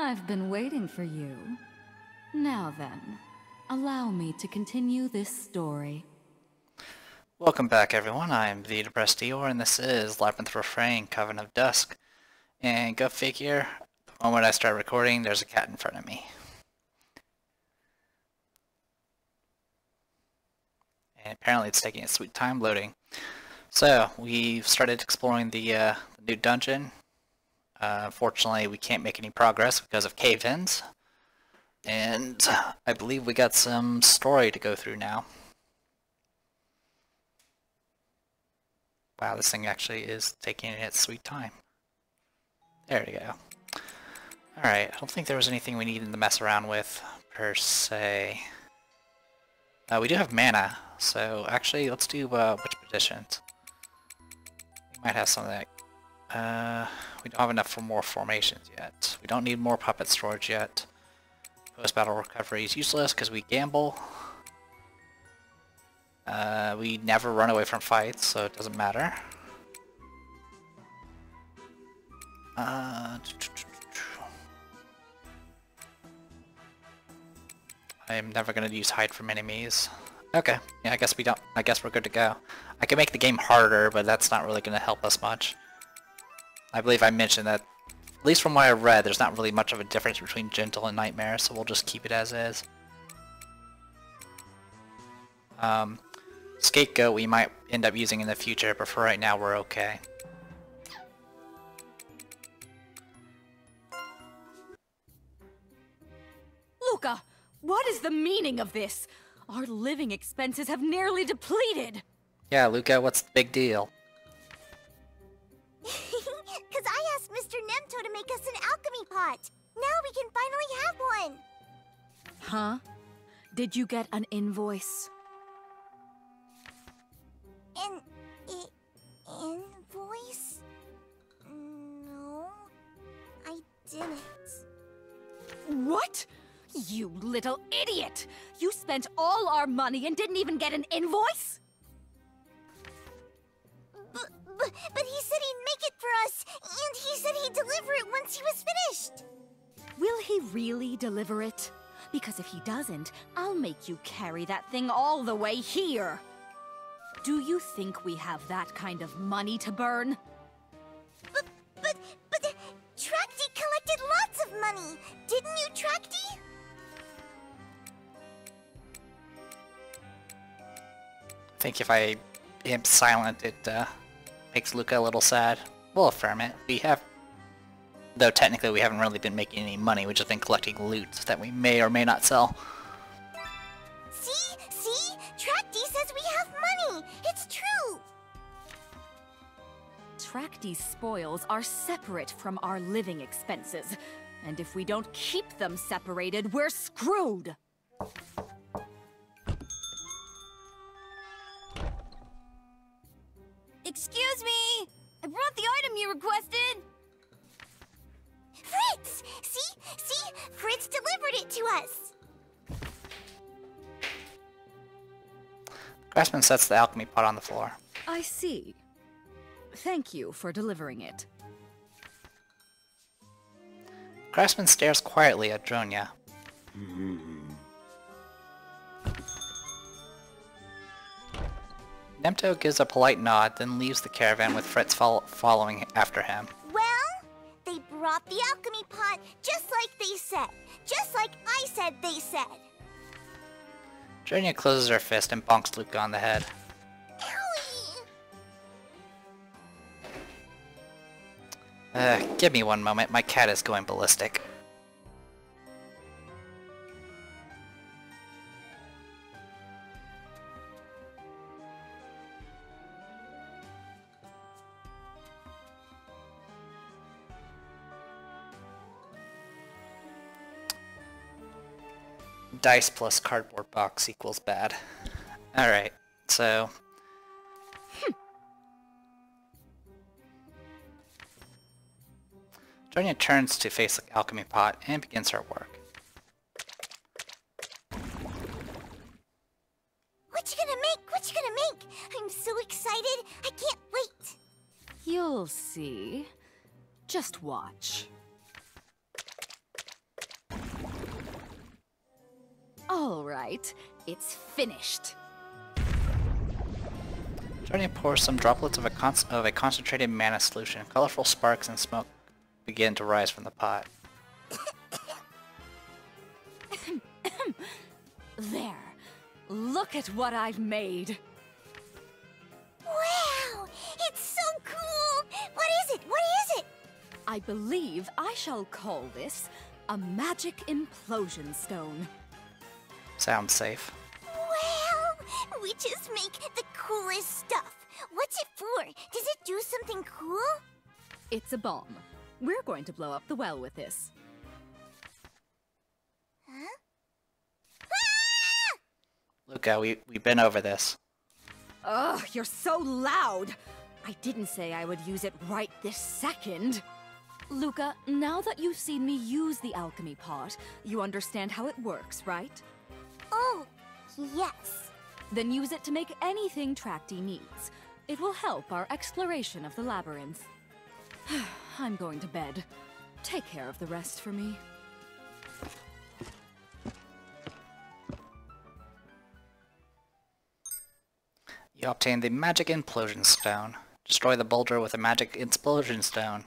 I've been waiting for you. Now then, allow me to continue this story. Welcome back, everyone. I'm the Depressed Eeyore, and this is Labyrinth, Refrain, Coven of Dusk. And go figure, the moment I start recording, there's a cat in front of me. And apparently it's taking its sweet time loading. So, we've started exploring the new dungeon. Unfortunately, we can't make any progress because of cave-ins. And I believe we got some story to go through now. Wow, this thing actually is taking its sweet time. There we go. Alright, I don't think there was anything we needed to mess around with, per se. We do have mana, so actually let's do witch petitions. We might have some of that. We don't have enough for more formations yet. We don't need more puppet storage yet. Post-battle recovery is useless because we gamble. We never run away from fights, so it doesn't matter. I'm never gonna use hide from enemies. Okay, yeah, I guess we don't. I guess we're good to go. I can make the game harder, but that's not really gonna help us much. I believe I mentioned that, at least from what I read, there's not really much of a difference between Gentle and Nightmare, so we'll just keep it as is. Scapegoat we might end up using in the future, but for right now we're okay. Luca, what is the meaning of this? Our living expenses have nearly depleted. Yeah, Luca, what's the big deal? Because I asked Mr. Nemto to make us an alchemy pot. Now we can finally have one. Huh? Did you get an invoice? An invoice? No, I didn't. What? You little idiot! You spent all our money and didn't even get an invoice? But he said he'd make it for us, and he said he'd deliver it once he was finished. Will he really deliver it? Because if he doesn't, I'll make you carry that thing all the way here. Do you think we have that kind of money to burn? But Trakti collected lots of money, didn't you, Trakti? I think if I am silent, it makes Luca a little sad. We'll affirm it. We have, though technically we haven't really been making any money, we've just been collecting loot that we may or may not sell. See? Trakti says we have money! It's true! Trakti's spoils are separate from our living expenses. And if we don't keep them separated, we're screwed! Excuse me! I brought the item you requested! Fritz! See? Fritz delivered it to us! Craftsman sets the alchemy pot on the floor. I see. Thank you for delivering it. Craftsman stares quietly at Dronya. Nemto gives a polite nod, then leaves the caravan with Fritz following after him. Well, they brought the alchemy pot just like they said. Just like I said they said. Dronya closes her fist and bonks Luca on the head. Owie! Give me one moment, my cat is going ballistic. Dice plus cardboard box equals bad. Alright, so... Dronya turns to face the alchemy pot and begins her work. What you gonna make? I'm so excited, I can't wait! You'll see. Just watch. right. It's finished. Starting to pour some droplets of a concentrated mana solution. Colorful sparks and smoke begin to rise from the pot. There. Look at what I've made. Wow! It's so cool! What is it? What is it? I believe I shall call this a magic implosion stone. Sounds safe. Wow! Witches make the coolest stuff. What's it for? Does it do something cool? It's a bomb. We're going to blow up the well with this. Huh? Luca, we've been over this. Ugh, you're so loud! I didn't say I would use it right this second. Luca, now that you've seen me use the alchemy pot, you understand how it works, right? Oh, yes. Then use it to make anything Tracty needs. It will help our exploration of the labyrinth. I'm going to bed. Take care of the rest for me. You obtain the magic implosion stone. Destroy the boulder with a magic explosion stone.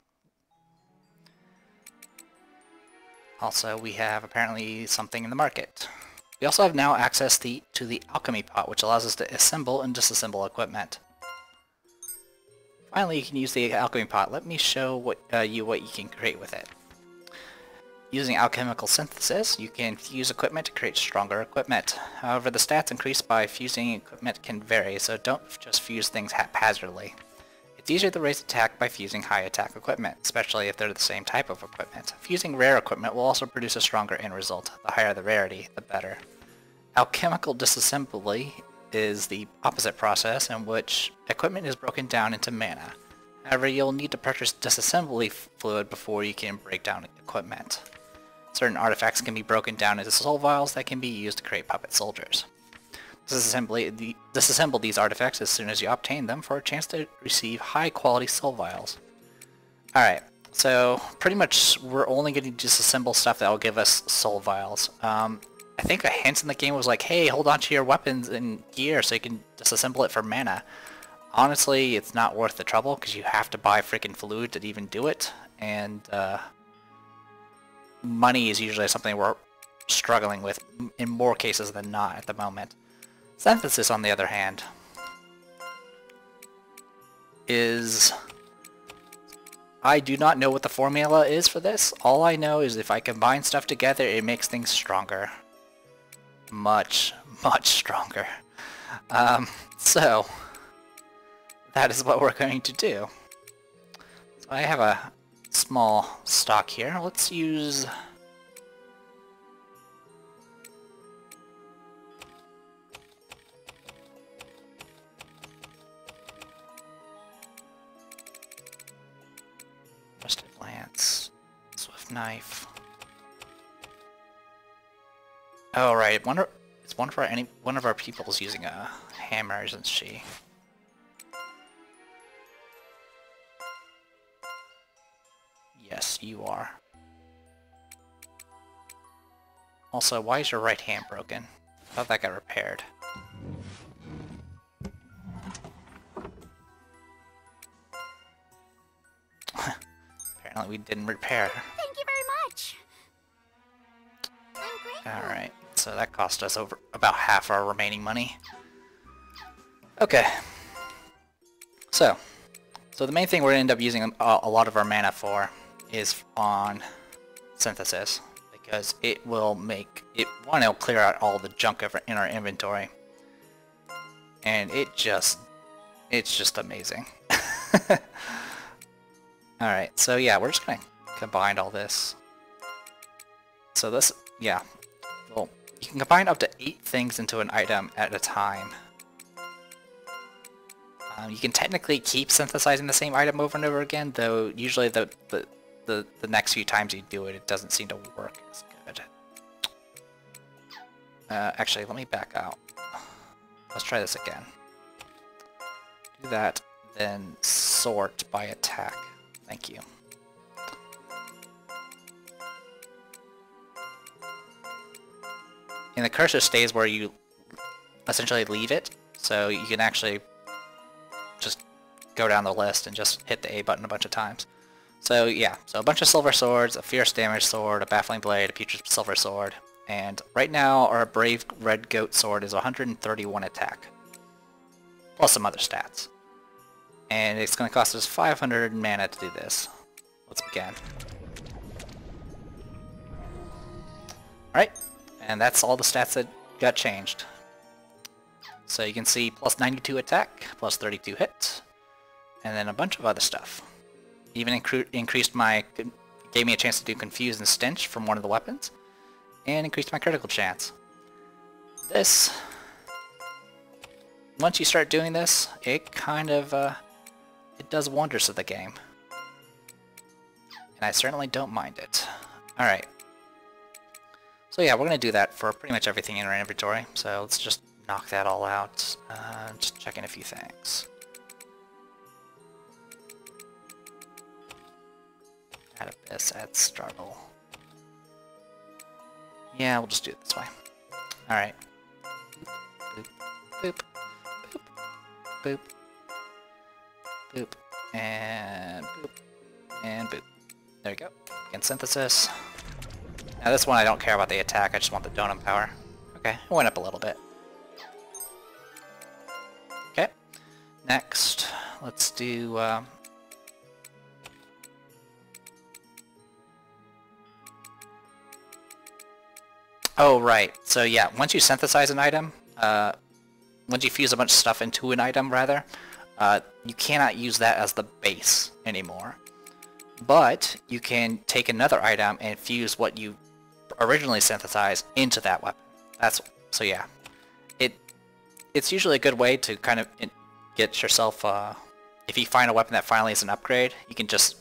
Also, we have apparently something in the market. We also have now access to the alchemy pot, which allows us to assemble and disassemble equipment. Finally, you can use the alchemy pot. Let me show you what you can create with it. Using alchemical synthesis, you can fuse equipment to create stronger equipment. However, the stats increased by fusing equipment can vary, so don't just fuse things haphazardly. It's easier to raise attack by fusing high attack equipment, especially if they're the same type of equipment. Fusing rare equipment will also produce a stronger end result. The higher the rarity, the better. Alchemical disassembly is the opposite process in which equipment is broken down into mana. However, you'll need to purchase disassembly fluid before you can break down equipment. Certain artifacts can be broken down into soul vials that can be used to create puppet soldiers. Disassemble these artifacts as soon as you obtain them for a chance to receive high-quality soul vials. Alright, so pretty much we're only going to disassemble stuff that will give us soul vials. I think a hint in the game was like, hey, hold on to your weapons and gear so you can disassemble it for mana. Honestly, it's not worth the trouble because you have to buy freaking fluid to even do it, and money is usually something we're struggling with in more cases than not at the moment. Synthesis, on the other hand, is... I do not know what the formula is for this. All I know is if I combine stuff together, it makes things stronger. Much, much stronger. So, that is what we're going to do. So I have a small stock here. Let's use... Rusted lance, swift knife. Oh right, it's one of our people's using a hammer, isn't she? Yes, you are. Also, why is your right hand broken? I thought that got repaired. Apparently we didn't repair. Thank you very much. I'm grateful. Alright, so that cost us over about half our remaining money. Okay. So the main thing we're going to end up using a lot of our mana for is on synthesis, because it will make it, one, it'll clear out all the junk in our inventory, and it's just amazing. Alright, so yeah, we're just gonna combine all this. So this, yeah, well, you can combine up to 8 things into an item at a time. You can technically keep synthesizing the same item over and over again, though usually the next few times you do it, it doesn't seem to work as good. Actually, let me back out. Let's try this again. Do that, then sort by attack. Thank you. And the cursor stays where you essentially leave it, so you can actually just go down the list and just hit the A button a bunch of times. So yeah, so a bunch of silver swords, a fierce damage sword, a baffling blade, a putrid silver sword, and right now our brave red goat sword is 131 attack, plus some other stats. And it's going to cost us 500 mana to do this. Let's begin. Alright, and that's all the stats that got changed. So you can see plus 92 attack, plus 32 hit, and then a bunch of other stuff. Even increased gave me a chance to do Confuse and Stench from one of the weapons, and increased my critical chance. This, once you start doing this, it kind of, it does wonders to the game. And I certainly don't mind it. Alright. So yeah, we're going to do that for pretty much everything in our inventory, so let's just knock that all out. Just checking a few things. Add Abyss, add Struggle. Yeah, we'll just do it this way. Alright. Boop, boop, boop, boop, boop, and boop, and boop. There we go. Again, Synthesis. Now this one I don't care about the attack, I just want the Donum power. Okay, it went up a little bit. Okay, next, let's do, oh, right. So yeah, once you synthesize an item, once you fuse a bunch of stuff into an item, rather, you cannot use that as the base anymore. But you can take another item and fuse what you originally synthesized into that weapon. So yeah. It's usually a good way to kind of get yourself, if you find a weapon that finally is an upgrade, you can just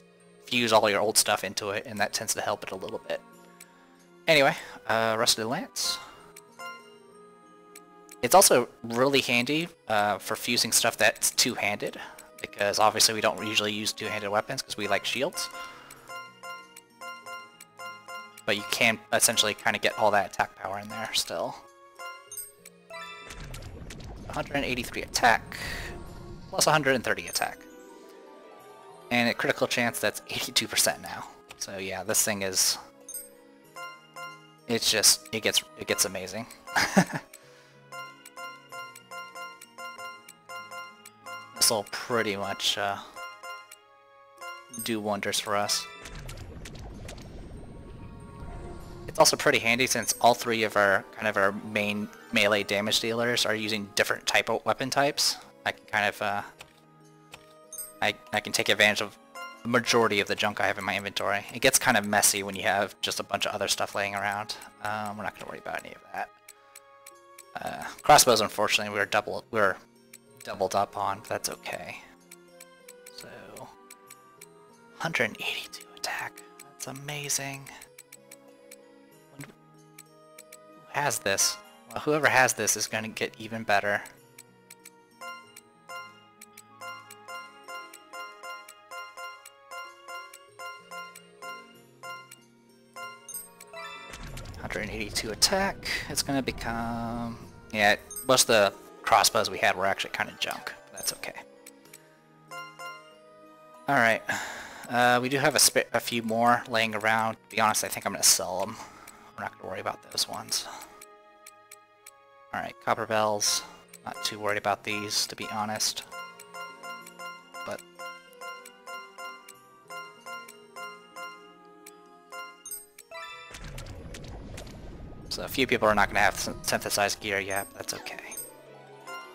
fuse all your old stuff into it, and that tends to help it a little bit. Anyway, Rusted Lance. It's also really handy for fusing stuff that's two-handed, because obviously we don't usually use two-handed weapons because we like shields. But you can essentially kind of get all that attack power in there still. 183 attack, plus 130 attack. And at critical chance, that's 82% now. So yeah, this thing is... It's just, it gets amazing. This will pretty much do wonders for us. It's also pretty handy since all three of our our main melee damage dealers are using different type of weapon types. I can kind of I can take advantage of the majority of the junk I have in my inventory. It gets kind of messy when you have just a bunch of other stuff laying around. We're not going to worry about any of that. Crossbows, unfortunately, we're doubled up on, but that's okay. So 182 attack. That's amazing. Who has this? Well, whoever has this is going to get even better. $182 attack. It's going to become... Yeah, most of the crossbows we had were actually kind of junk. But that's okay. Alright. We do have a few more laying around. To be honest, I think I'm going to sell them. We're not going to worry about those ones. Alright, copper bells. Not too worried about these, to be honest. But... So a few people are not going to have synthesized gear yet, but that's okay.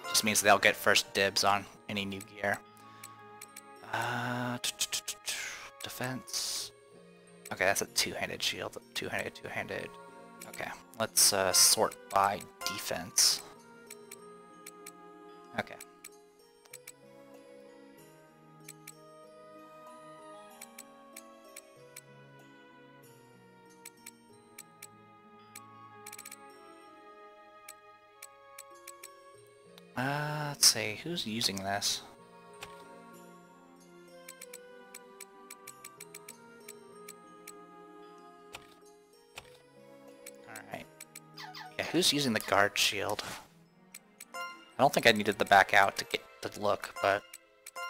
Just means they'll get first dibs on any new gear. Defense. Okay, that's a two-handed shield. Two-handed. Okay, let's sort by defense. Okay. Let's see, who's using this? Alright. Yeah, who's using the guard shield? I don't think I needed the back out to get the look, but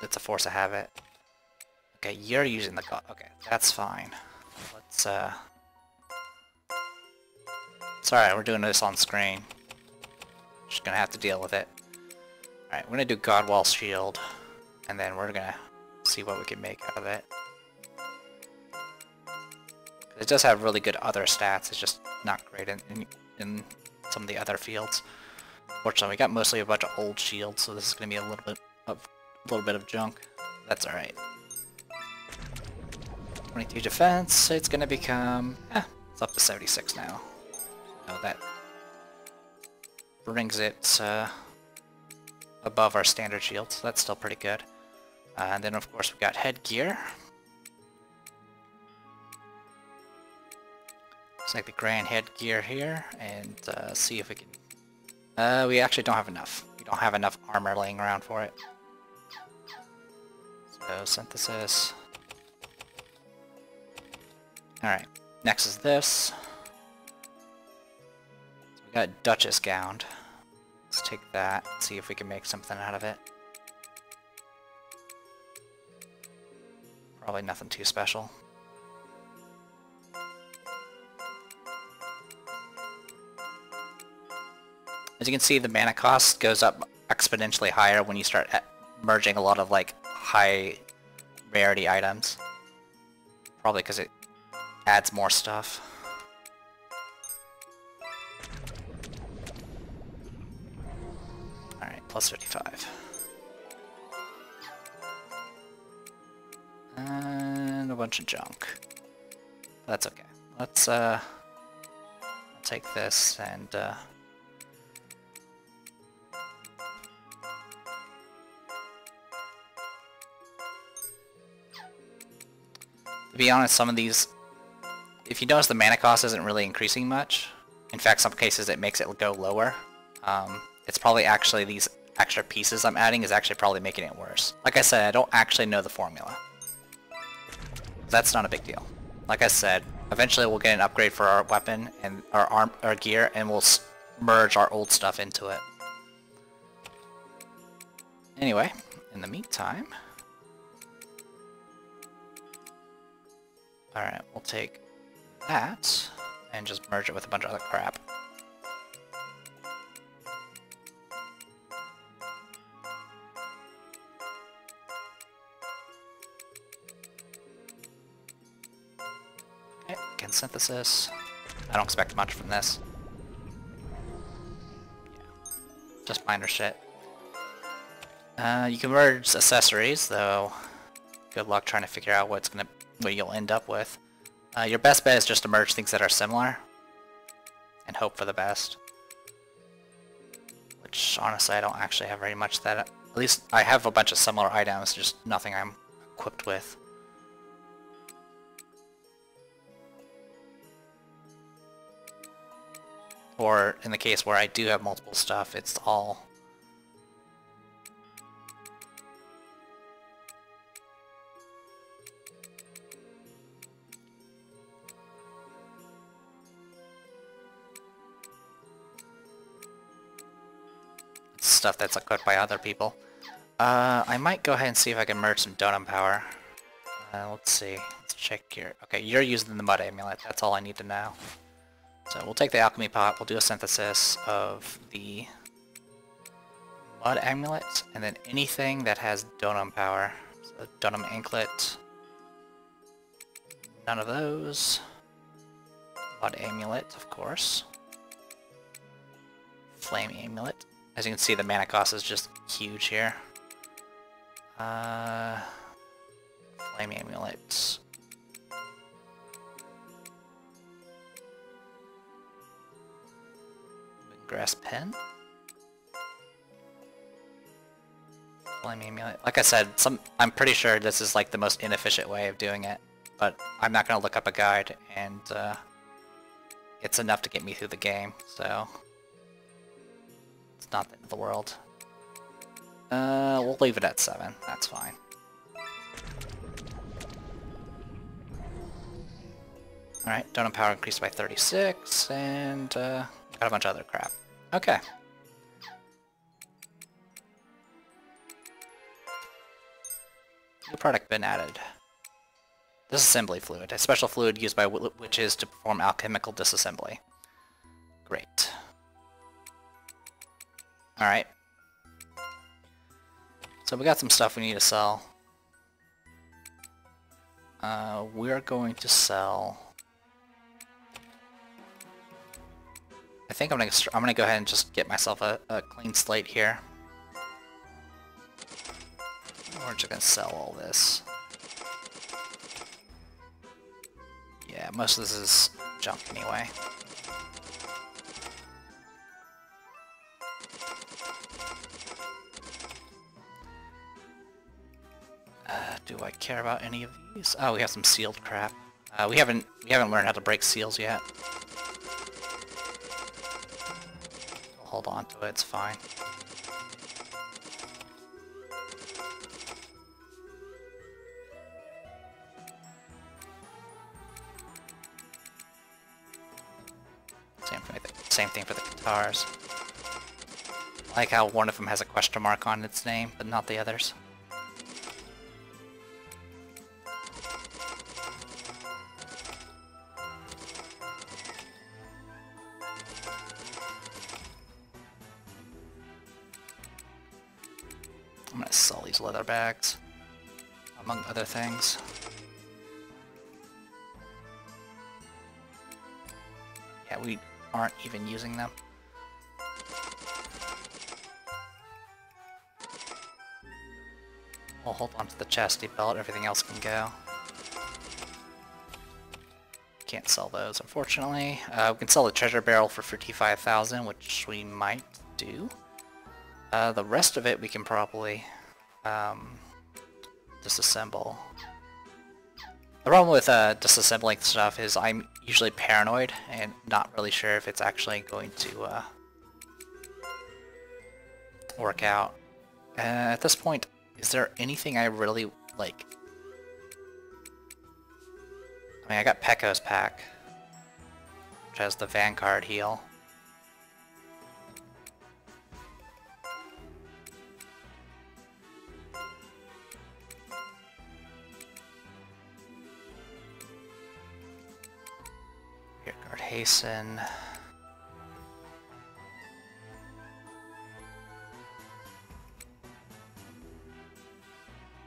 it's a force of habit. Okay, you're using the guard. Okay, that's fine. Let's, It's alright, we're doing this on screen. Just gonna have to deal with it. Alright, we're gonna do Godwall shield, and then we're gonna see what we can make out of it. It does have really good other stats, it's just not great in some of the other fields. Fortunately, we got mostly a bunch of old shields, so this is gonna be a little bit of junk. That's alright. 22 defense, it's gonna become... it's up to 76 now. So that brings it above our standard shield, so that's still pretty good. And then of course we got headgear. Looks like the grand headgear here, and see if we can... we actually don't have enough. We don't have enough armor laying around for it. So synthesis. Alright, next is this. So we got Duchess gowned. Let's take that, see if we can make something out of it. Probably nothing too special. As you can see, the mana cost goes up exponentially higher when you start merging a lot of like high rarity items. Probably because it adds more stuff. Alright, plus 55. And a bunch of junk. That's okay. Let's take this and to be honest, some of these, if you notice, the mana cost isn't really increasing much. In fact, some cases it makes it go lower. It's probably actually these extra pieces I'm adding is actually probably making it worse. Like I said, I don't actually know the formula. That's not a big deal. Like I said, eventually we'll get an upgrade for our weapon and our gear, and we'll merge our old stuff into it. Anyway, in the meantime... Alright, we'll take that and just merge it with a bunch of other crap. Okay, again, synthesis. I don't expect much from this. Yeah, just minor shit. You can merge accessories, though good luck trying to figure out what you'll end up with. Your best bet is just to merge things that are similar and hope for the best. Which, honestly, I don't actually have very much that... At least I have a bunch of similar items, just nothing I'm equipped with. Or, in the case where I do have multiple stuff, it's all... stuff that's equipped by other people. I might go ahead and see if I can merge some Donum power. Let's see. Let's check here. Okay, you're using the Mud Amulet. That's all I need to know. So we'll take the Alchemy Pot. We'll do a synthesis of the Mud Amulet, and then anything that has Donum power. So Donum Anklet. None of those. Mud Amulet, of course. Flame Amulet. As you can see, the mana cost is just huge here. Flame Amulet. Grass Pen. Flame Amulet. Like I said, I'm pretty sure this is like the most inefficient way of doing it, but I'm not going to look up a guide, and it's enough to get me through the game, so... It's not the end of the world. We'll leave it at 7. That's fine. Alright, Donum power increased by 36, and go got a bunch of other crap. Okay. New product been added. Disassembly fluid. A special fluid used by witches to perform alchemical disassembly. Great. Alright. So we got some stuff we need to sell. We're going to sell... I think I'm gonna go ahead and just get myself a clean slate here. We're just gonna sell all this. Yeah, most of this is junk anyway. Do I care about any of these? Oh, we have some sealed crap. We haven't learned how to break seals yet. We'll hold on to it, it's fine. Same thing for the guitars. I like how one of them has a question mark on its name, but not the others. I'm gonna sell these leather bags, among other things. Yeah, we aren't even using them. We'll hold on to the chastity belt, everything else can go. Can't sell those, unfortunately. We can sell the treasure barrel for 55,000, which we might do. The rest of it we can probably disassemble. The problem with disassembling stuff is I'm usually paranoid and not really sure if it's actually going to work out. At this point, is there anything I really like? I mean, I got Pekko's pack, which has the Vanguard heal. Rearguard Hasten.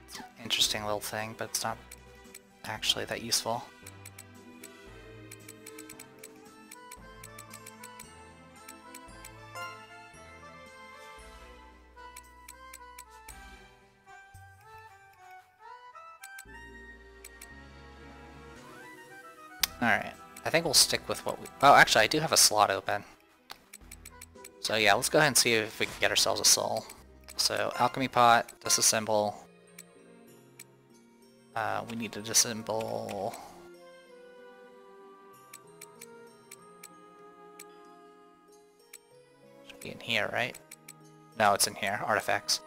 It's an interesting little thing, but it's not actually that useful. Alright, I think we'll stick with what we... Oh, actually, I do have a slot open. So yeah, let's go ahead and see if we can get ourselves a soul. So, alchemy pot, disassemble. We need to disassemble... Should be in here, right? No, it's in here, artifacts.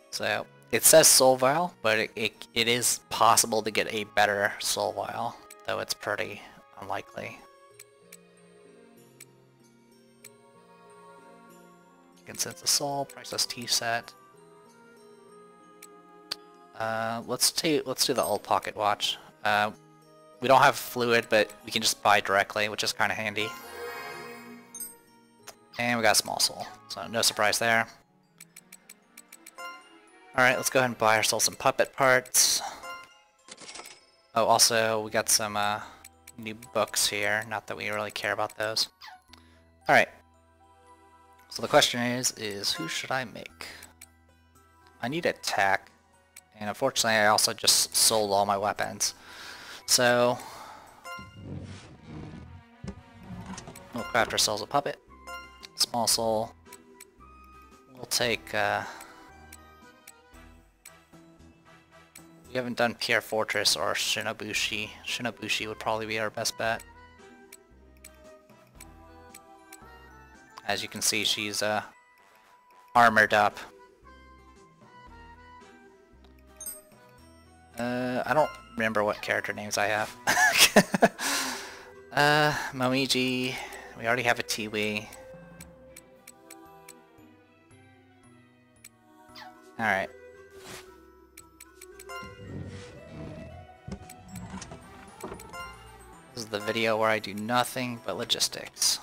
So, it says soul vial, but it is possible to get a better soul vial, though it's pretty unlikely. Consensus soul, priceless tea set. Let's do the old pocket watch. We don't have fluid, but we can just buy directly, which is kind of handy. And we got a small soul, so no surprise there. Alright, let's go ahead and buy ourselves some puppet parts. Oh, also, we got some new books here. Not that we really care about those. Alright. So the question is who should I make? I need attack. And unfortunately, I also just sold all my weapons. So... we'll craft ourselves a puppet. Small soul. We'll take... we haven't done Pierre Fortress or Shinobushi. Shinobushi would probably be our best bet. As you can see, she's armored up. I don't remember what character names I have. Momiji, We already have a Tiwi. Alright. This is the video where I do nothing but logistics.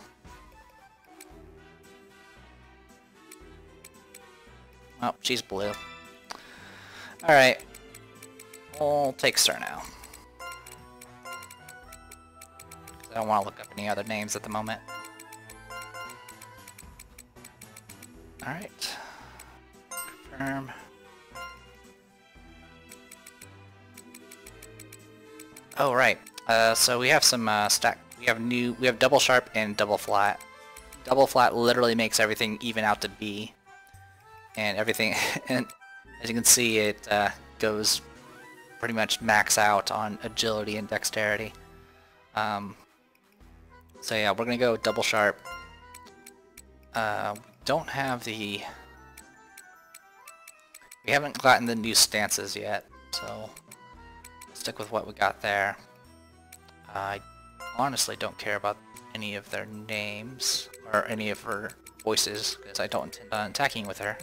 Oh, she's blue. Alright. We'll take Cerno. I don't want to look up any other names at the moment. Alright. Confirm. Oh, right. So we have some we have double sharp and double flat. Double flat literally makes everything even out to B. And everything, and as you can see, it goes pretty much max out on agility and dexterity. So yeah, we're gonna go double sharp. We don't have the... We haven't gotten the new stances yet, so stick with what we got there. I honestly don't care about any of their names, or any of her voices, because I don't intend on attacking with her.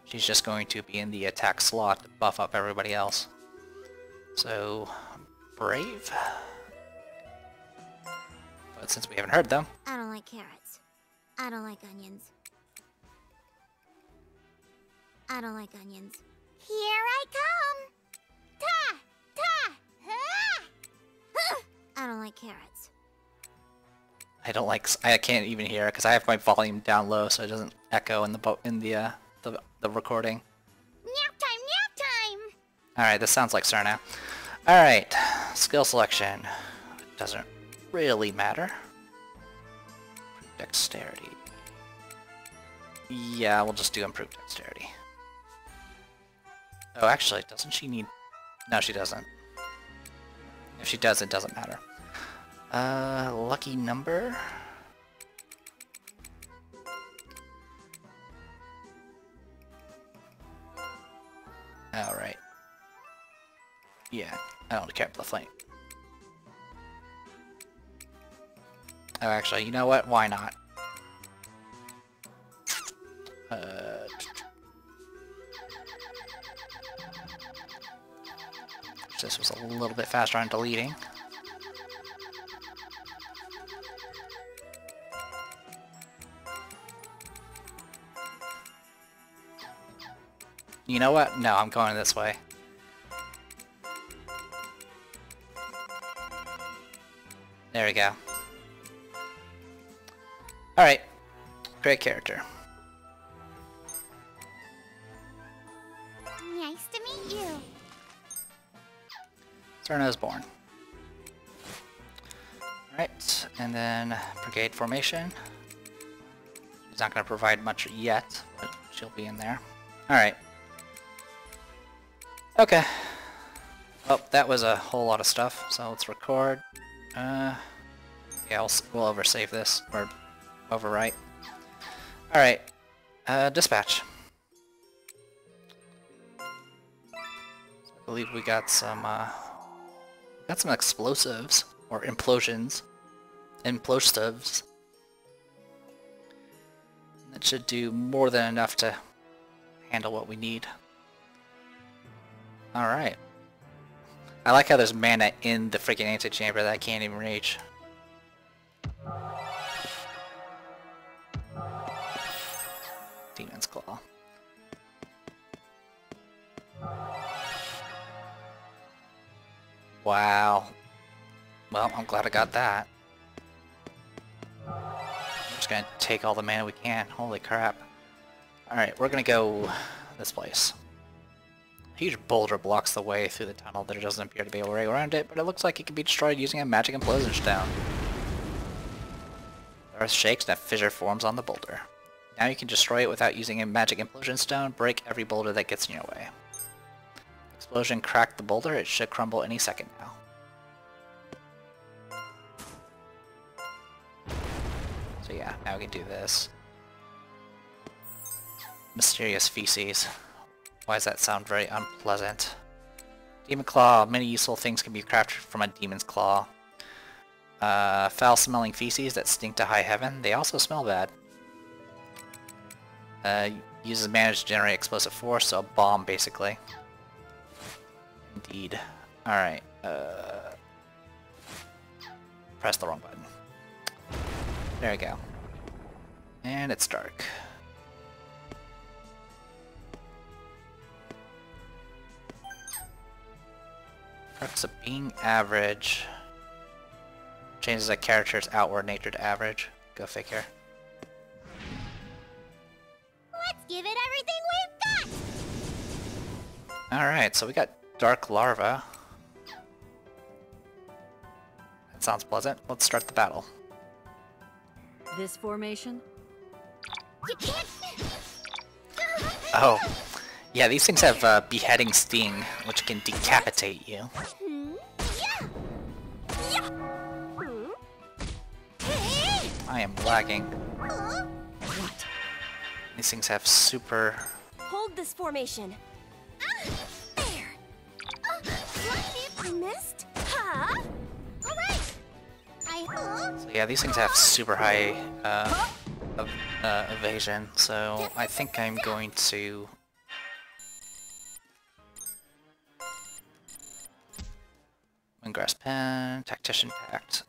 She's just going to be in the attack slot to buff up everybody else. So, Brave. But since we haven't heard them... I don't like carrots. I don't like onions. I don't like onions. Here I come! Ta! Ta! Ah! I don't like carrots. I don't like... I can't even hear it because I have my volume down low so it doesn't echo in the recording. Nap time! Nap time! Alright, this sounds like Cerno. Alright, skill selection. Doesn't really matter. Dexterity. Yeah, we'll just do improved dexterity. Oh, actually, doesn't she need... No, she doesn't. If she does, it doesn't matter. Lucky number? Alright. Yeah, I don't care about the flame. Oh, actually, you know what? Why not? This was a little bit faster on deleting. You know what? No, I'm going this way. There we go. Alright. Great character. Nice to meet you. Cerno's born. Alright, and then brigade formation. She's not going to provide much yet, but she'll be in there. Alright. Okay. Well, that was a whole lot of stuff, so let's record. Yeah, we'll oversave this, or overwrite. Alright. Dispatch. So I believe we got some explosives, or implosions. Implosives. That should do more than enough to handle what we need. Alright. I like how there's mana in the freaking antechamber that I can't even reach. Demon's Claw. Wow. Well, I'm glad I got that. I'm just gonna take all the mana we can. Holy crap. Alright, we're gonna go this place. A huge boulder blocks the way through the tunnel. There doesn't appear to be a way around it, but it looks like it can be destroyed using a magic implosion stone. The earth shakes and a fissure forms on the boulder. Now you can destroy it without using a magic implosion stone. Break every boulder that gets in your way. Explosion cracked the boulder. It should crumble any second now. So yeah, now we can do this. Mysterious feces. Why does that sound very unpleasant? Demon Claw. Many useful things can be crafted from a Demon's Claw. Foul-smelling feces that stink to high heaven. They also smell bad. Uses mana to generate explosive force, so a bomb, basically. Indeed. Alright, press the wrong button. There we go. And it's dark. Perks of being average. Changes a character's outward nature to average. Go figure. Let's give it everything we've got! Alright, so we got Dark Larva. That sounds pleasant. Let's start the battle. This formation? You can't... Oh. Yeah, these things have beheading sting, which can decapitate you. Yeah. Yeah. I am lagging. What? These things have super... Hold this formation. There. What if missed? Huh? All right. So yeah, these things have super high evasion, so I think I'm going to... Windgrass Pen, Tactician Pact.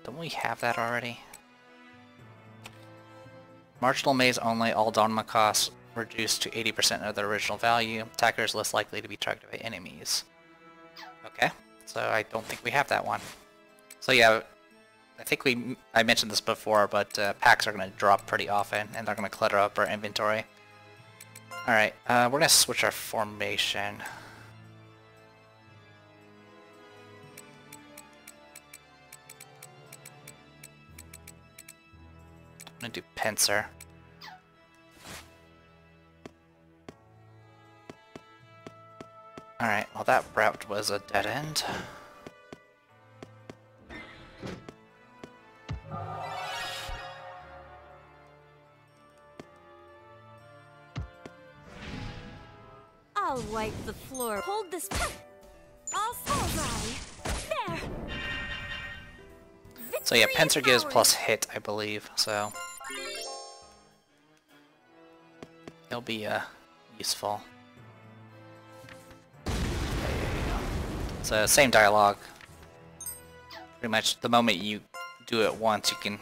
Don't we have that already? Marginal Maze only, all Dharma costs reduced to 80% of their original value. Attackers less likely to be targeted by enemies. Okay, so I don't think we have that one. So yeah, I think I mentioned this before, but packs are going to drop pretty often, and they're going to clutter up our inventory. Alright, we're going to switch our formation. I'm going to do Pincer. Alright, well that route was a dead end. I'll wipe the floor. Hold this. All right. There. So yeah, Victory Pincer is gives ours. plus hit, I believe, so... It'll be useful. So same dialogue. Pretty much the moment you do it once, you can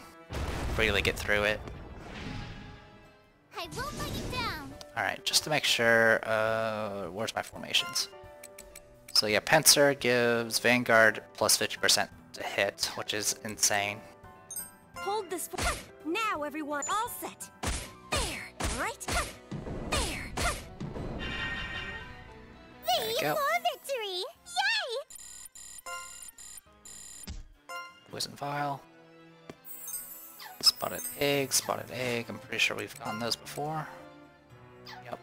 freely get through it. I won't let you down. Alright, just to make sure, where's my formations? So yeah, Pincer gives Vanguard plus 50% to hit, which is insane. Hold this. Now, everyone, all set. There. Right. There. There you go. For victory! Yay! Poison Vial. Spotted Egg, Spotted Egg. I'm pretty sure we've gotten those before. Yep.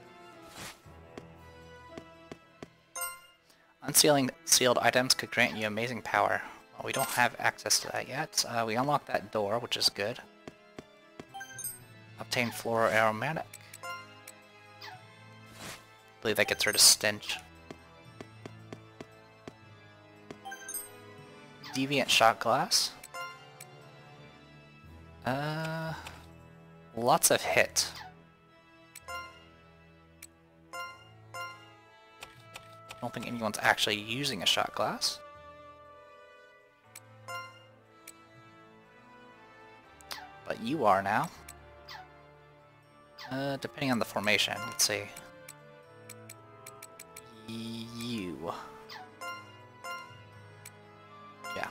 Unsealing sealed items could grant you amazing power. Well, we don't have access to that yet. We unlocked that door, which is good. Obtain Floral Aromatic. I believe that gets rid of stench. Deviant Shot Glass. Lots of hit. I don't think anyone's actually using a shot glass. But you are now. Depending on the formation, let's see. You. Yeah.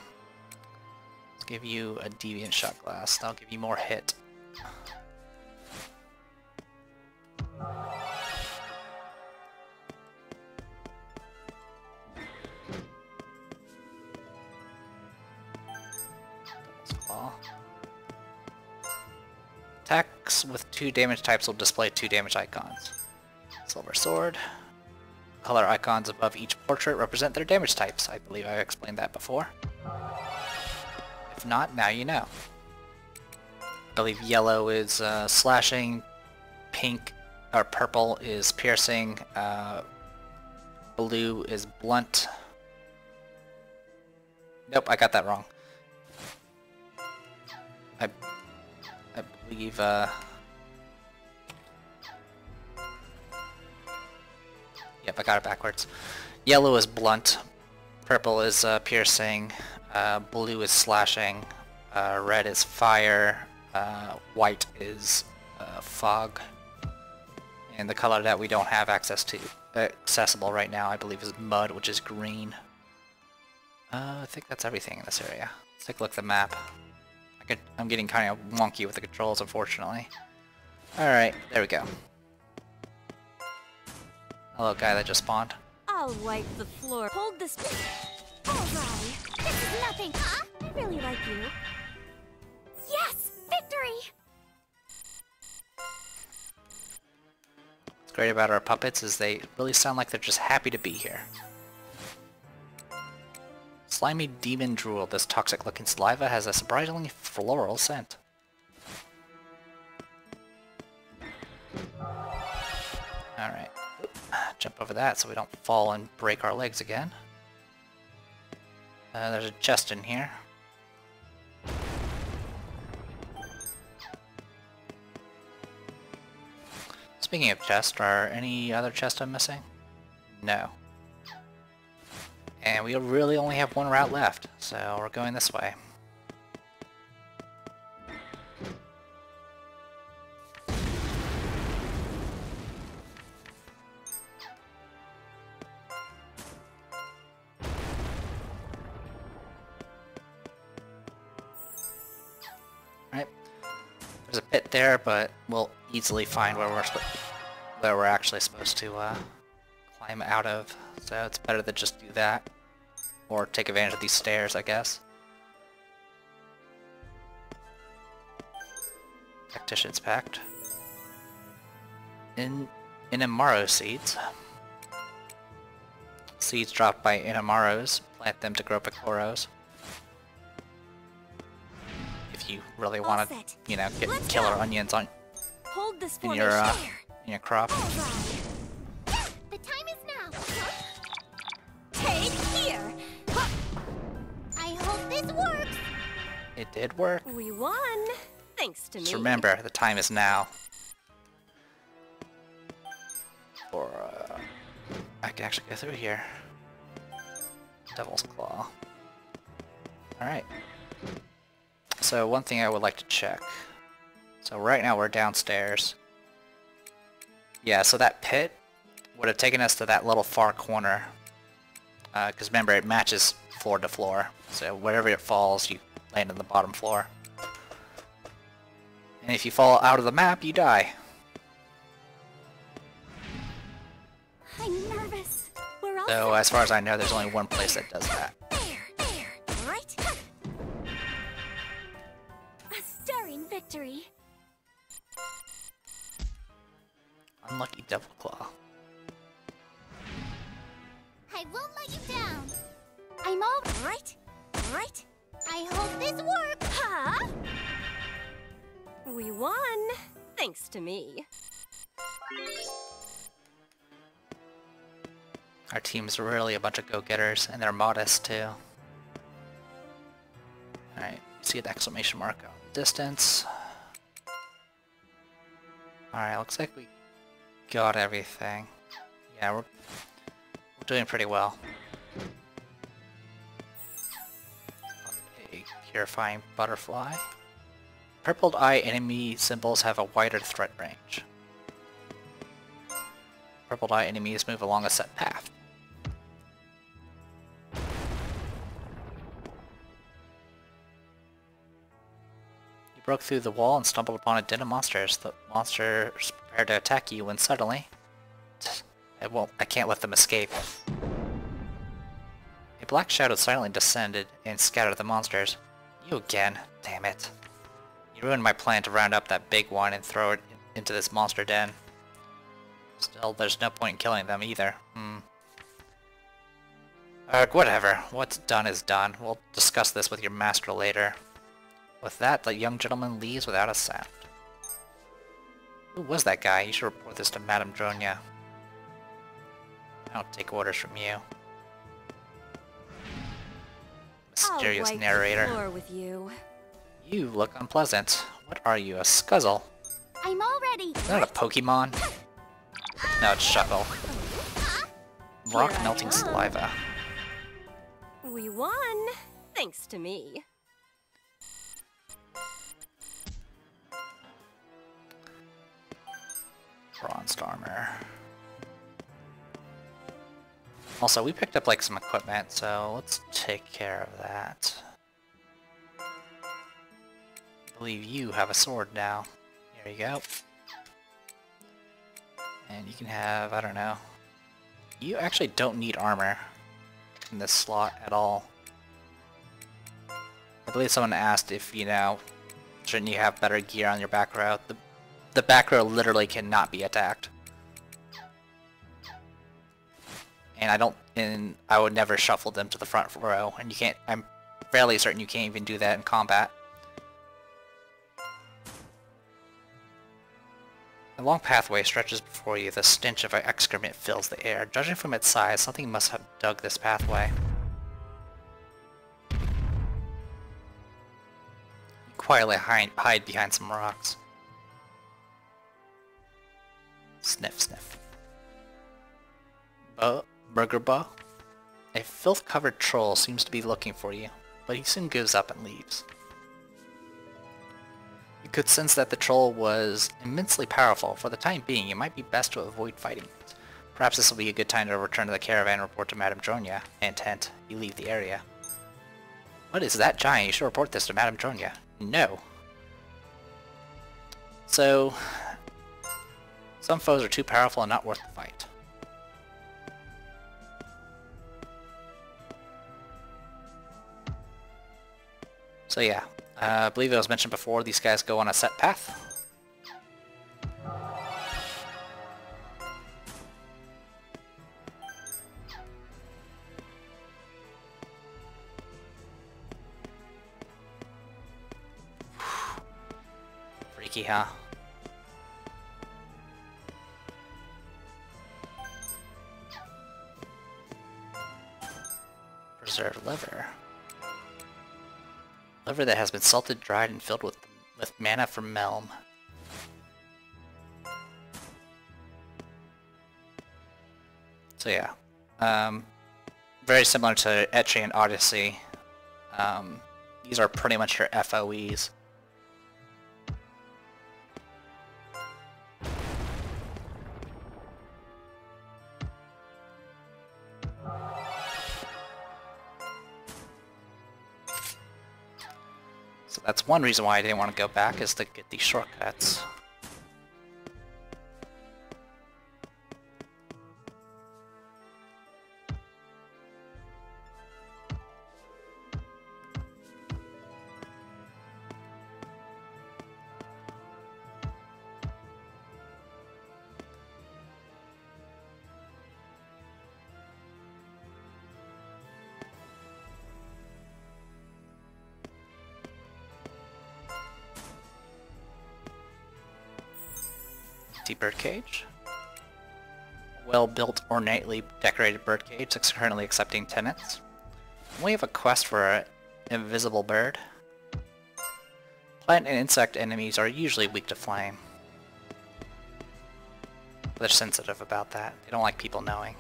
Let's give you a deviant shot glass. That'll give you more hit. Attacks with 2 damage types will display 2 damage icons. Silver Sword. Color icons above each portrait represent their damage types. I believe I explained that before. If not, now you know. I believe yellow is slashing, pink or purple is piercing, blue is blunt. Nope, I got that wrong. I believe, Yep, I got it backwards. Yellow is blunt, purple is piercing, blue is slashing, red is fire, white is fog, and the color that we don't have access to, accessible right now, I believe is mud, which is green. I think that's everything in this area. Let's take a look at the map. I'm getting kind of wonky with the controls, unfortunately. Alright, there we go. Hello, guy that just spawned. I'll wipe the floor. Hold this. Alright. This is nothing, huh? I really like you. Yes! Victory! What's great about our puppets is they really sound like they're just happy to be here. Slimy demon drool. This toxic-looking saliva has a surprisingly floral scent. Alright. Jump over that so we don't fall and break our legs again. There's a chest in here. Speaking of chests, are any other chests I'm missing? No. And we really only have one route left, so we're going this way. Right. There's a pit there, but we'll easily find where we're actually supposed to climb out of. So it's better to just do that. Or take advantage of these stairs, I guess. Tactician's Pact. Inamaro seeds. Seeds dropped by Inamaros. Plant them to grow Picoros. If you really want to, you know, get killer onions on Hold this in your crop. The time is now. Take here. I hope this works. It did work. We won. Thanks to Just me. remember, the time is now. Or I can actually go through here. Devil's Claw. Alright. So one thing I would like to check. So right now we're downstairs. Yeah, so that pit would have taken us to that little far corner. Because remember, it matches floor to floor. So wherever it falls, you land on the bottom floor. And if you fall out of the map, you die. I'm nervous. We're all So as far as I know, there's only one place that does that. There. right. A stirring victory. Unlucky Devil Claw. I won't let you down. I'm all Right. Right. I hope this works. Huh? We won. Thanks to me. Our team's really a bunch of go-getters, and they're modest too. Alright, see an exclamation mark out in the distance. Alright, looks like we got everything. Yeah, we're doing pretty well. A purifying butterfly. Purpled eye enemy symbols have a wider threat range. Purpled eye enemies move along a set path. You broke through the wall and stumbled upon a den of monsters. The monsters prepare to attack you when suddenly... I can't let them escape. A black shadow silently descended and scattered the monsters. You again. Damn it. You ruined my plan to round up that big one and throw it into this monster den. Still, there's no point in killing them either. Whatever. What's done is done. We'll discuss this with your master later. With that, the young gentleman leaves without a sound. Who was that guy? You should report this to Madame Dronia. I don't take orders from you. Mysterious I'll wipe narrator. the floor with you. You look unpleasant. What are you, a scuzzle? I'm all ready. Is that a Pokemon? No, it's Shuckle. Rock Here I melting am. saliva. We won, thanks to me. Bronzed armor. Also, we picked up like some equipment, so let's take care of that. I believe you have a sword now. Here you go. And you can have, I don't know. You actually don't need armor in this slot at all. I believe someone asked if, you know, shouldn't you have better gear on your back row? The back row literally cannot be attacked. And I would never shuffle them to the front row, and you can't, I'm fairly certain you can't even do that in combat. A long pathway stretches before you. The stench of excrement fills the air. Judging from its size, something must have dug this pathway. You quietly hide behind some rocks. Sniff, sniff. Burger Ba? A filth-covered troll seems to be looking for you, but he soon gives up and leaves. You could sense that the troll was immensely powerful. For the time being, it might be best to avoid fighting it. Perhaps this will be a good time to return to the caravan and report to Madame Dronia. Hint, you leave the area. What is that giant? You should report this to Madame Dronia. No. So, some foes are too powerful and not worth the fight. So yeah, I believe it was mentioned before, these guys go on a set path. Freaky, huh? Preserved liver. Liver that has been salted, dried, and filled with mana from Melm. So yeah, very similar to Etche and Odyssey. These are pretty much your FOEs. So that's one reason why I didn't want to go back, is to get these shortcuts. Birdcage. Well-built, ornately decorated birdcage that's currently accepting tenants. We have a quest for an invisible bird. Plant and insect enemies are usually weak to flame. They're sensitive about that. They don't like people knowing.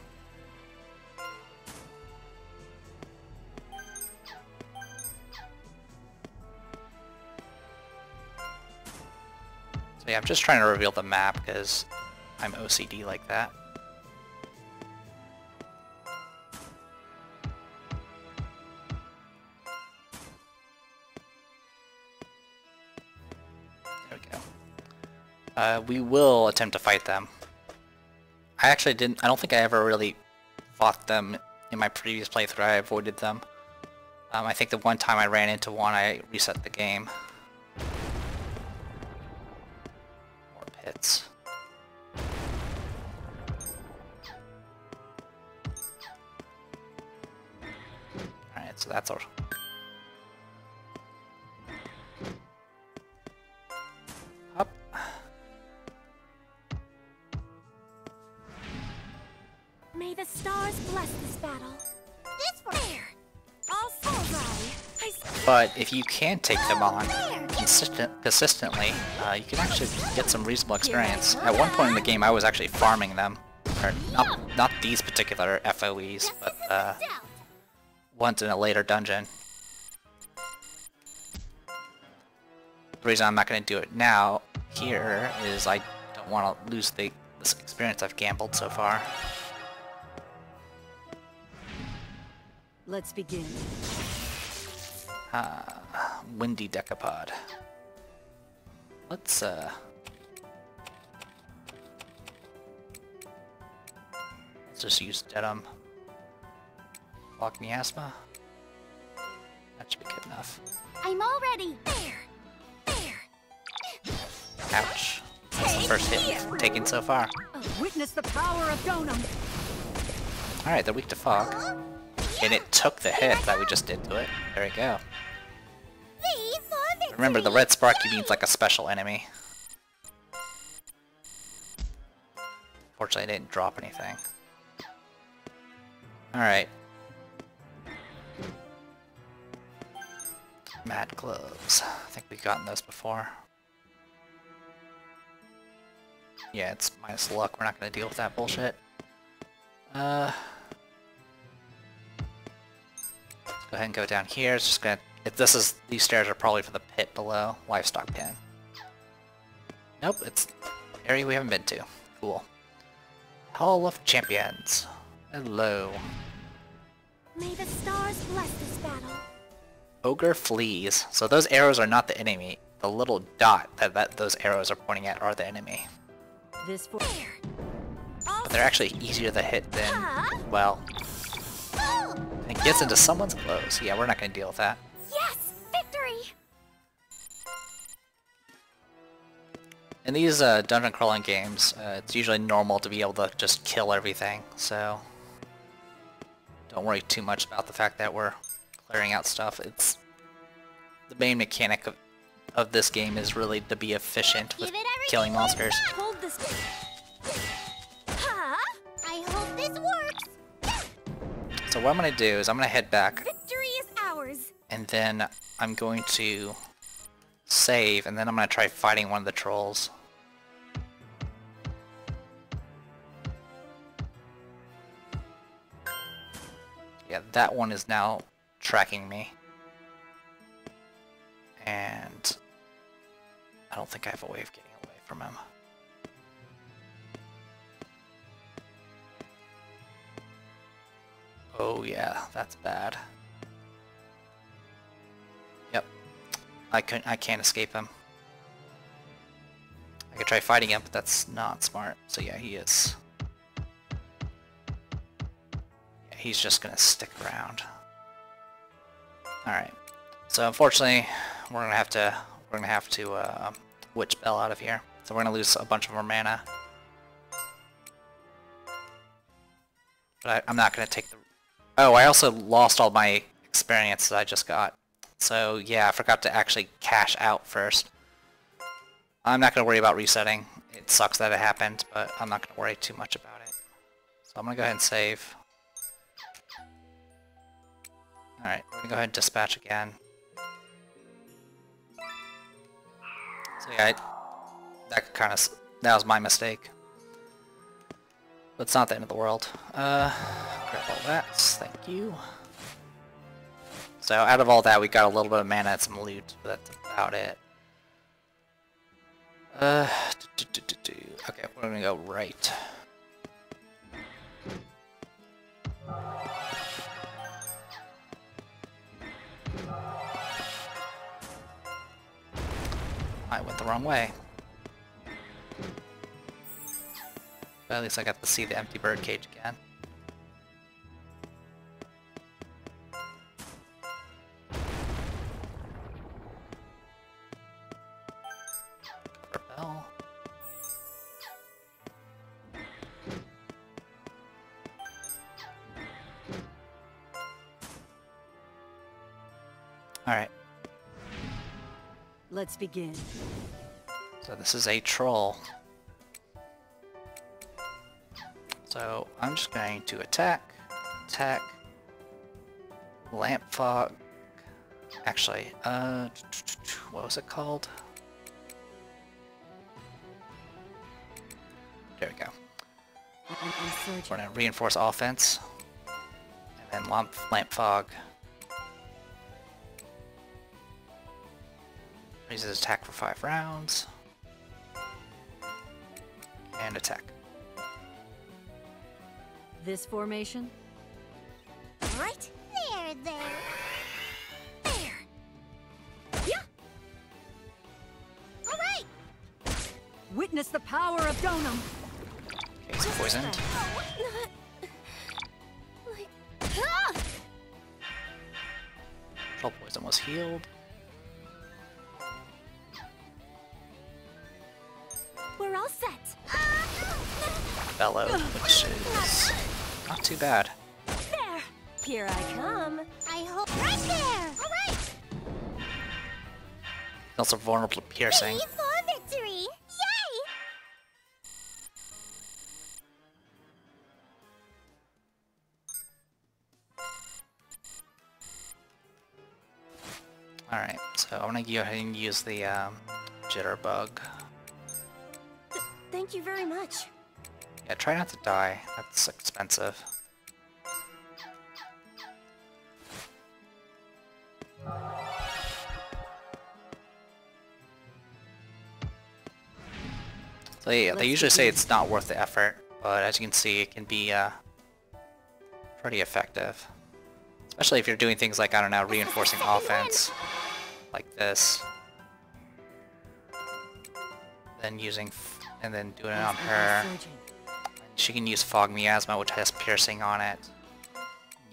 Yeah, I'm just trying to reveal the map because I'm OCD like that. There we go. We will attempt to fight them. I don't think I ever really fought them in my previous playthrough. I avoided them. I think the one time I ran into one, I reset the game. Pits. Alright, so that's our... Up. May the stars bless this battle. This for there. All right. But if you can take them on, consistently, you can actually get some reasonable experience. At one point in the game, I was actually farming them. Or not these particular FOEs, but ones in a later dungeon. The reason I'm not going to do it now here is I don't want to lose this experience I've gambled so far. Let's begin. Windy Decapod. Let's just use Dedum. Block Miasma. That should be good enough. I'm all ready. There. Ouch. That's the first hit taken so far. Witness the power of Donum. Alright, they're weak to fog. And it took the hit that we just did to it. There we go. Remember, the red Sparky means like a special enemy. Fortunately, I didn't drop anything. Alright. Mad Gloves. I think we've gotten those before. Yeah, it's minus luck. We're not going to deal with that bullshit. Let's go ahead and go down here. It's just gonna. These stairs are probably for the pit below. Livestock pen. Nope, it's area we haven't been to. Cool. Hall of Champions. Hello. May the stars bless this battle. Ogre fleas. So those arrows are not the enemy. The little dot that those arrows are pointing at are the enemy. This for But they're actually easier to hit than, well, it gets into someone's clothes. Yeah, we're not going to deal with that. Yes, victory! In these dungeon crawling games, it's usually normal to be able to just kill everything, so don't worry too much about the fact that we're clearing out stuff. It's the main mechanic of this game is really to be efficient with killing monsters. Hold this. I hope this works. So what I'm going to do is I'm going to head back, Victory is ours. and then I'm going to save, and then I'm going to try fighting one of the trolls. Yeah, that one is now tracking me. And I don't think I have a way of getting away from him. Oh yeah, that's bad. Yep. I can't escape him. I could try fighting him, but that's not smart. So yeah, he is. Yeah, he's just gonna stick around. Alright. So unfortunately, we're gonna have to Witch Bell out of here. So we're gonna lose a bunch of our mana. But I'm not gonna take the. Oh, I also lost all my experience that I just got. So yeah, I forgot to actually cash out first. I'm not gonna worry about resetting. It sucks that it happened, but I'm not gonna worry too much about it. So I'm gonna go ahead and save. Alright, we're gonna go ahead and dispatch again. So yeah, that was my mistake. But it's not the end of the world. Grab all that, thank you. So out of all that, we got a little bit of mana and some loot, but that's about it. Okay, we're gonna go right. I went the wrong way. But at least I got to see the empty birdcage again. Bell. Alright. Let's begin. So this is a troll. So I'm just going to attack, lamp fog. Actually, what was it called? There we go. We're gonna reinforce offense, and then lamp fog. Raises attack for 5 rounds, and attack. This formation? Right there. There. Yeah. All right. Witness the power of Donum! Okay, he's poisoned. Ah! Troll poison was healed. We're all set. Bellow, which is not too bad. There. Here I come. I hope right there. All right. Also vulnerable to piercing. Ready for victory. Yay! Alright, so I'm gonna go ahead and use the jitterbug. Thank you very much. Yeah, try not to die. That's expensive. So yeah, they usually say it's not worth the effort, but as you can see, it can be pretty effective. Especially if you're doing things like, I don't know, reinforcing offense, like this. Then and then doing it on her. She can use Fog Miasma, which has piercing on it.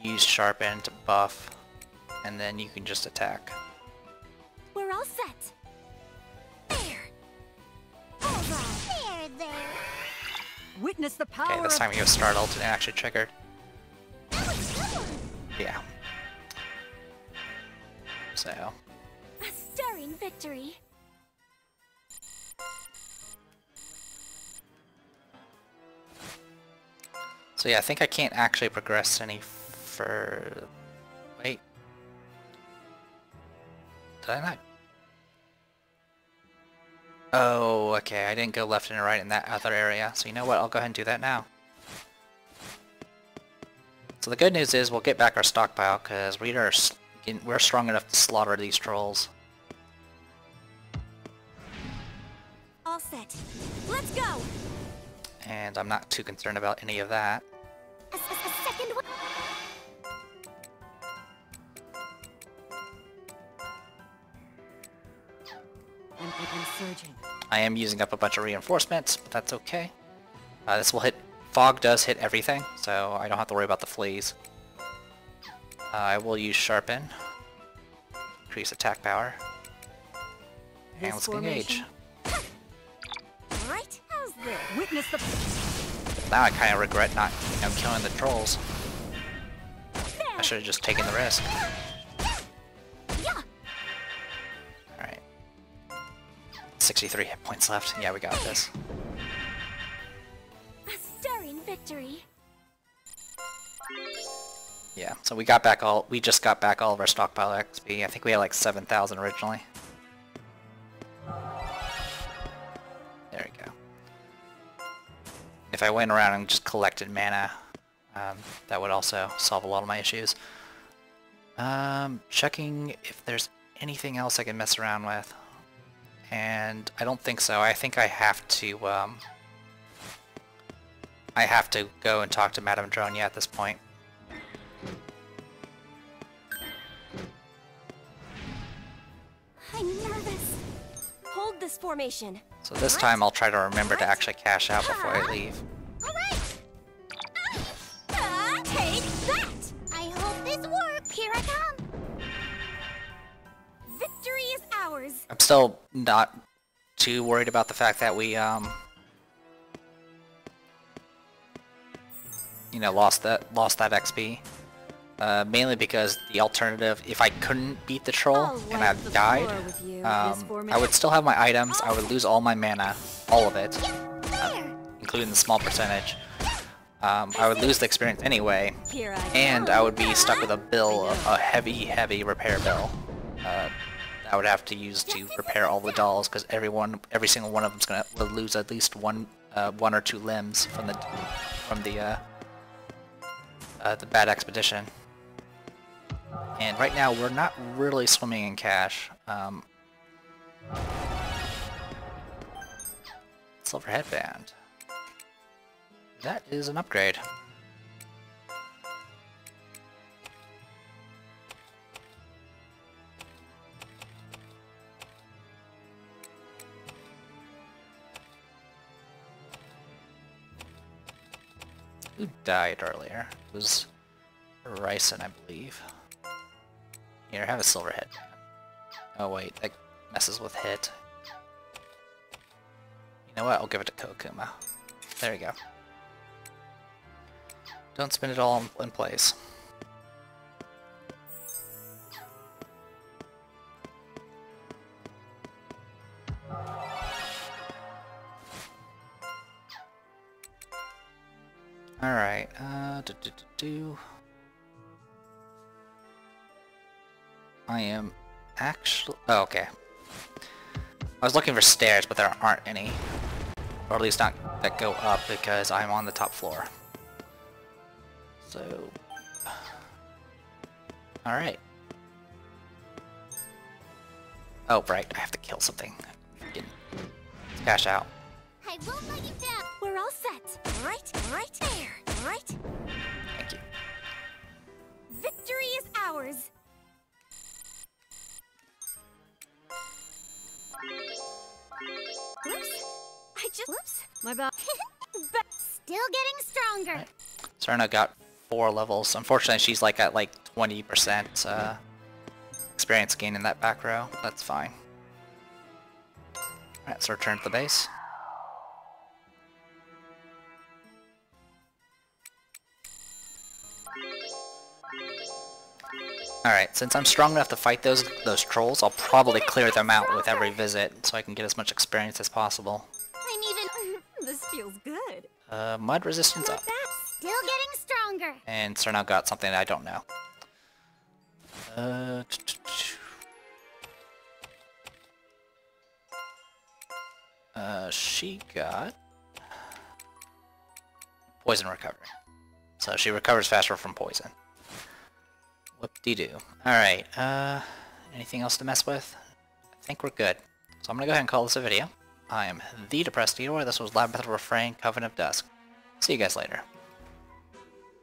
Use Sharpen to buff, and then you can just attack. We're all set. There. All right. There. Witness the power Okay, this of... time he was startled and it actually triggered. Yeah. So. A stirring victory. So yeah, I think I can't actually progress any further. Wait. Did I not? Oh, okay, I didn't go left and right in that other area. So you know what, I'll go ahead and do that now. So the good news is we'll get back our stockpile, because we're strong enough to slaughter these trolls. All set. Let's go. And I'm not too concerned about any of that. A second one. I'm surging. I am using up a bunch of reinforcements, but that's okay. This will hit... Fog does hit everything, so I don't have to worry about the fleas. I will use Sharpen. Increase attack power. And let's engage. Right? How's this? Witness the... Now I kind of regret not, killing the trolls. I should have just taken the risk. Yeah. Alright. 63 hit points left. Yeah, we got this. A stirring victory. Yeah, so we just got back all of our stockpile XP. I think we had like 7,000 originally. There we go. If I went around and just collected mana, that would also solve a lot of my issues. Checking if there's anything else I can mess around with. And I don't think so. I think I have to go and talk to Madame Dronia at this point. I'm nervous. Hold this formation. So this time I'll try to remember to actually cash out before I leave. All right. Take that! I hope this works. Here I come. Victory is ours. I'm still not too worried about the fact that we lost that XP. Mainly because the alternative, if I couldn't beat the troll and I died, I would still have my items, I would lose all my mana, all of it, including the small percentage. I would lose the experience anyway, and I would be stuck with a heavy repair bill. I would have to use to repair all the dolls, because every single one of them's gonna will lose at least one or two limbs from the bad expedition. And right now we're not really swimming in cash. Silver headband. That is an upgrade. Who died earlier? It was Ryson, I believe. Here, have a silver head. Oh wait, that messes with hit. You know what? I'll give it to Kokuma. There you go. Don't spin it all in place. Alright, I am actually... Oh, okay. I was looking for stairs, but there aren't any. Or at least not that go up, because I'm on the top floor. So... Alright. Oh, right, I have to kill something. Let's cash out. I won't let you down. We're all set. Right there. Right. Thank you. Victory is ours. Whoops. My bad. Still getting stronger. Right. Serna got 4 levels. Unfortunately, she's like at like 20% experience gain in that back row. That's fine. Alright, let's return to the base. Alright, since I'm strong enough to fight those trolls, I'll probably clear them out with every visit, so I can get as much experience as possible. I'm even... This feels good. Mud resistance up. Still getting stronger. And Serna got something I don't know. She got... Poison recovery. So she recovers faster from poison. Whoop-de-doo. Alright, anything else to mess with? I think we're good. So I'm gonna go ahead and call this a video. I am the Depressed Eeyore. This was Labyrinth, Refrain, Coven of Dusk. See you guys later.